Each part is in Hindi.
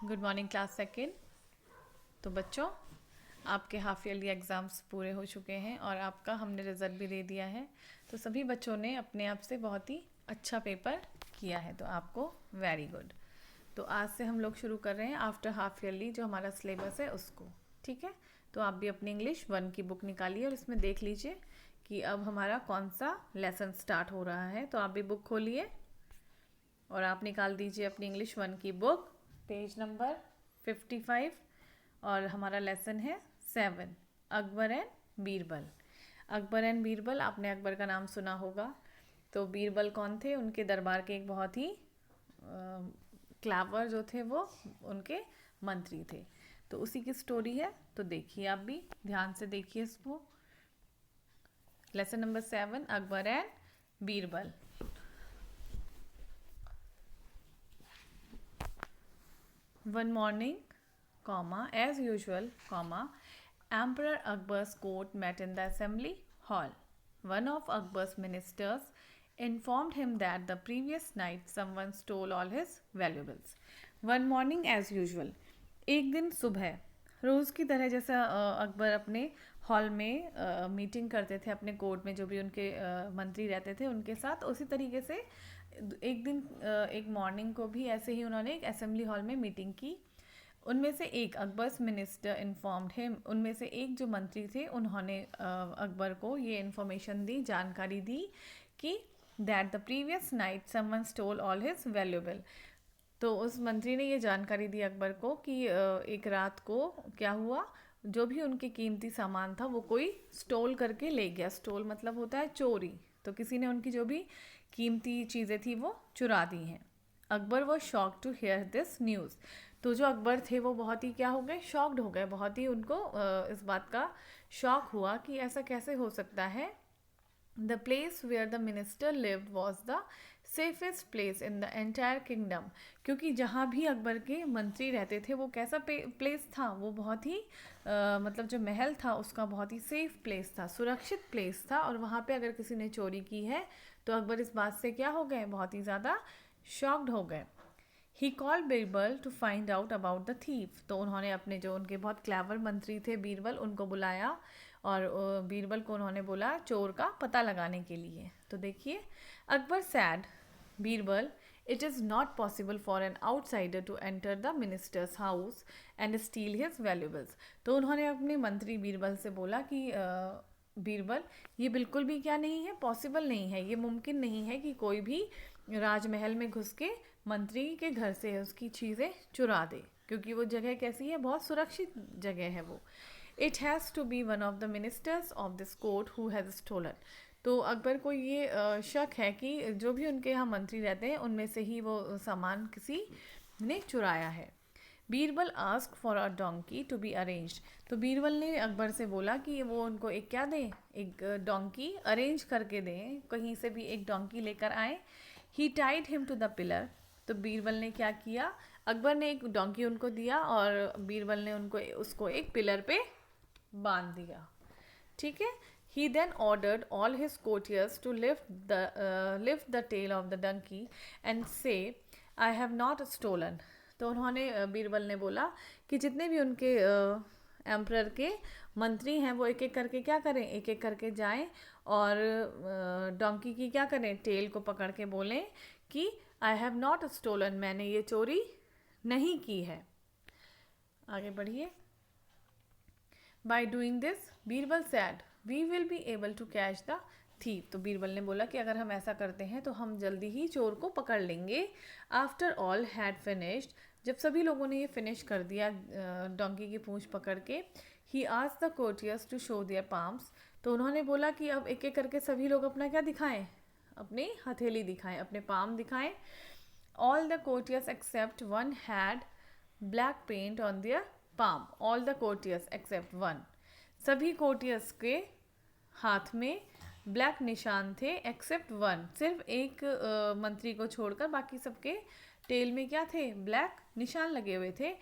Good morning class second. तो बच्चों, आपके हाफ ईयरली एग्ज़ाम्स पूरे हो चुके हैं और आपका हमने रिज़ल्ट भी दे दिया है। तो सभी बच्चों ने अपने आप से बहुत ही अच्छा पेपर किया है, तो आपको वेरी गुड। तो आज से हम लोग शुरू कर रहे हैं आफ्टर हाफ ईयरली जो हमारा सिलेबस है उसको। ठीक है, तो आप भी अपनी इंग्लिश 1 की बुक निकालिए और इसमें देख लीजिए कि अब हमारा कौन सा लेसन स्टार्ट हो रहा है। तो आप भी बुक खोलिए और आप निकाल दीजिए अपनी इंग्लिश 1 की बुक, पेज नंबर 55। और हमारा लेसन है 7, अकबर एंड बीरबल। अकबर एंड बीरबल, आपने अकबर का नाम सुना होगा। तो बीरबल कौन थे? उनके दरबार के एक बहुत ही क्लावर जो थे वो उनके मंत्री थे। तो उसी की स्टोरी है, तो देखिए आप भी ध्यान से देखिए इसको। Lesson number 7, Akbar and Birbal. One morning, as usual, Emperor Akbar's court met in the assembly hall. One of Akbar's ministers informed him that the previous night someone stole all his valuables. One morning as usual, एक दिन सुबह रोज़ की तरह जैसा अकबर अपने हॉल में मीटिंग करते थे अपने कोर्ट में, जो भी उनके मंत्री रहते थे उनके साथ, उसी तरीके से एक दिन एक मॉर्निंग को भी ऐसे ही उन्होंने एक असेंबली हॉल में मीटिंग की। उनमें से एक, अकबर्स मिनिस्टर इन्फॉर्म्ड हिम, उनमें से एक जो मंत्री थे उन्होंने अकबर को ये इन्फॉर्मेशन दी, जानकारी दी कि that the previous night someone stole all his valuable. तो उस मंत्री ने ये जानकारी दी अकबर को कि एक रात को क्या हुआ, जो भी उनके कीमती सामान था वो कोई स्टोल करके ले गया। स्टोल मतलब होता है चोरी। तो किसी ने उनकी जो भी कीमती चीज़ें थी वो चुरा दी हैं। अकबर वो shock to hear this news. तो जो अकबर थे वो बहुत ही क्या हो गए, शॉक्ड हो गए, बहुत ही उनको इस बात का शॉक हुआ कि ऐसा कैसे हो सकता है। The place where the minister lived was the safest place in the entire kingdom। क्योंकि जहाँ भी अकबर के मंत्री रहते थे वो कैसा प्लेस था, वो बहुत ही मतलब जो महल था उसका बहुत ही सेफ प्लेस था, सुरक्षित प्लेस था। और वहाँ पे अगर किसी ने चोरी की है तो अकबर इस बात से क्या हो गए, बहुत ही ज़्यादा शॉक्ड हो गए। He called Birbal to find out about the thief. तो उन्होंने अपने जो उनके बहुत क्लेवर मंत्री थे बीरबल, उनको बुलाया और बीरबल को उन्होंने बोला चोर का पता लगाने के लिए। तो देखिए, Akbar said Birbal, it is not possible for an outsider to enter the minister's house and steal his valuables. तो उन्होंने अपने मंत्री बीरबल से बोला कि बीरबल, ये बिल्कुल भी क्या नहीं है, पॉसिबल नहीं है, ये मुमकिन नहीं है कि कोई भी राजमहल में घुस के मंत्री के घर से उसकी चीज़ें चुरा दे, क्योंकि वो जगह कैसी है, बहुत सुरक्षित जगह है वो। It has to be one of the ministers of this court who has stolen. तो अकबर को ये शक है कि जो भी उनके यहाँ मंत्री रहते हैं उनमें से ही वो सामान किसी ने चुराया है। Birbal ask for a donkey to be arranged. तो बीरबल ने अकबर से बोला कि वो उनको एक क्या दें, एक डोंकी अरेंज करके दें, कहीं से भी एक डोंकी लेकर आए। He tied him to the pillar. तो बीरबल ने क्या किया, अकबर ने एक डोंकी उनको दिया और बीरबल ने उनको उसको एक पिलर पे बांध दिया। ठीक है। He then ordered all his courtiers to lift the tail of the donkey and say I have not stolen. तो उन्होंने बीरबल ने बोला कि जितने भी उनके एम्परर के मंत्री हैं वो एक एक करके क्या करें, एक एक करके जाएं और डोंकी की क्या करें, टेल को पकड़ के बोलें कि आई हैव नॉट स्टोलन, मैंने ये चोरी नहीं की है। आगे बढ़िए। By doing this Birbal said we will be able to catch the thief. तो बीरबल ने बोला कि अगर हम ऐसा करते हैं तो हम जल्दी ही चोर को पकड़ लेंगे। आफ्टर ऑल हैड फिनिश्ड, जब सभी लोगों ने ये फिनिश कर दिया डोंकी की पूंछ पकड़ के, he asked the courtiers to show their palms. तो उन्होंने बोला कि अब एक एक करके सभी लोग अपना क्या दिखाएं, अपनी हथेली दिखाएं, अपने पाम दिखाएं। All the courtiers except one had black paint on their palm. All the courtiers except one, सभी कोर्टियर्स के हाथ में ब्लैक निशान थे, एक्सेप्ट वन, सिर्फ एक मंत्री को छोड़कर बाकी सबके टेल में क्या थे, ब्लैक निशान लगे हुए थे।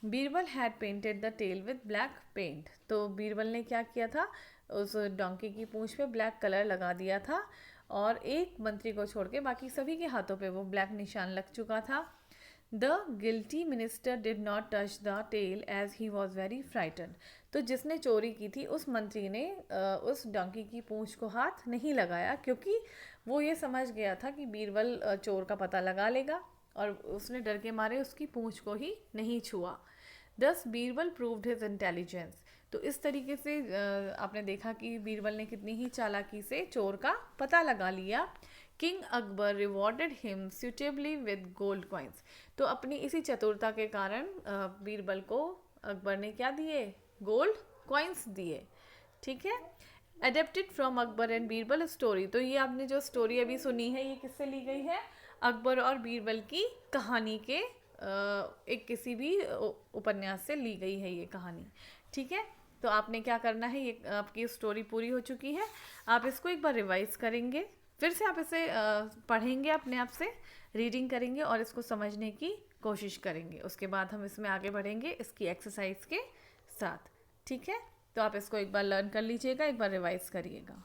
Birbal had painted the tail with black paint. तो बीरबल ने क्या किया था, उस डोंकी की पूंछ पे ब्लैक कलर लगा दिया था और एक मंत्री को छोड़ के बाकी सभी के हाथों पे वो ब्लैक निशान लग चुका था। The guilty minister did not touch the tail as he was very frighten. तो जिसने चोरी की थी उस मंत्री ने उस डंकी की पूंछ को हाथ नहीं लगाया, क्योंकि वो ये समझ गया था कि बीरबल चोर का पता लगा लेगा, और उसने डर के मारे उसकी पूंछ को ही नहीं छुआ। दस बीरबल प्रूव्ड हिज इंटेलिजेंस। तो इस तरीके से आपने देखा कि बीरबल ने कितनी ही चालाकी से चोर का पता लगा लिया। King Akbar rewarded him suitably with gold coins. तो अपनी इसी चतुरता के कारण बीरबल को अकबर ने क्या दिए, गोल्ड कॉइन्स दिए। ठीक है। Adapted from Akbar and Birbal story. तो ये आपने जो स्टोरी अभी सुनी है ये किससे ली गई है, अकबर और बीरबल की कहानी के एक किसी भी उपन्यास से ली गई है ये कहानी। ठीक है। तो आपने क्या करना है, ये आपकी स्टोरी पूरी हो चुकी है, आप इसको एक बार रिवाइज करेंगे, फिर से आप इसे पढ़ेंगे, अपने आप से रीडिंग करेंगे और इसको समझने की कोशिश करेंगे। उसके बाद हम इसमें आगे बढ़ेंगे इसकी एक्सरसाइज के साथ। ठीक है। तो आप इसको एक बार लर्न कर लीजिएगा, एक बार रिवाइज करिएगा।